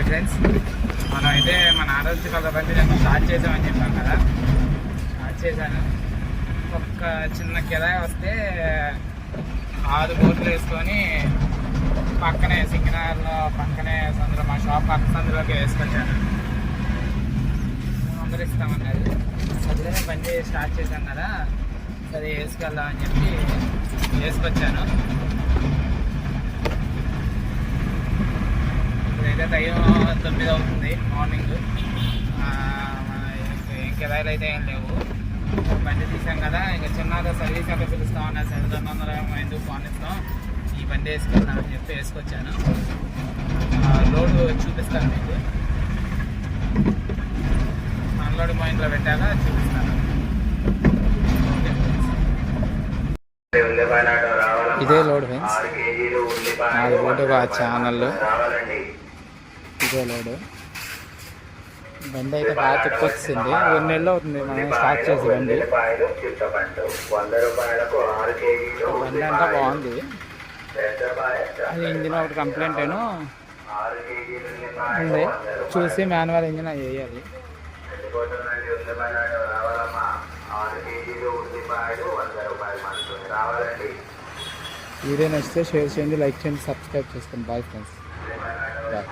Hi friends, మనం అయితే మన ఆరోగ్య బండి నేను స్టార్ట్ చేసామని చెప్పాను కదా. స్టార్ట్ చేశాను. ఒక్క చిన్న కిరాయి వస్తే 6 బోట్లు వేసుకొని పక్కనే సింగనార్లో పక్కనే సందులో మా షాప్ పక్క సందులోకి వేసుకొచ్చాను. అందరూ ఇస్తామన్నది. సరే బండి స్టార్ట్ చేశాను కదా, సరే వేసుకెళ్దామని చెప్పి వేసుకొచ్చాను. ఇప్పుడైతే టైం 9 అవుతుంది మార్నింగ్. ఏం కిరాయిలు అయితే ఏం లేవు. బండి తీసాం కదా, ఇంకా చిన్నగా సర్వీస్ అక్కడ పిలుస్తామన్నా 200 ఎందుకు ఫోన్ ఇస్తాం, ఈ బండి వేసుకెళ్తామని చెప్పి వేసుకొచ్చాను. లోడ్ చూపిస్తాను మీకు. అన్లోడ్ పాయింట్లో పెట్టాక చూపిస్తాను. ఇదే లోడ్ ఫ్రెండ్స్, 4 బోటు ఒక ఛానల్. ఇదే లోడు. బండి అయితే బాగా తిప్పొచ్చింది. 2 నెలలు అవుతుంది మనం స్టార్ట్ చేసి బండి. బండి అంతా బాగుంది. అది ఇంజిన్ ఒకటి కంప్లైంట్ ఉంది, చూసి మాన్యువల్ ఇంజిన్ అది వేయాలి. వీడియో నచ్చితే షేర్ చేయండి, లైక్ చేయండి, సబ్స్క్రైబ్ చేసుకోండి. Bye friends, bye.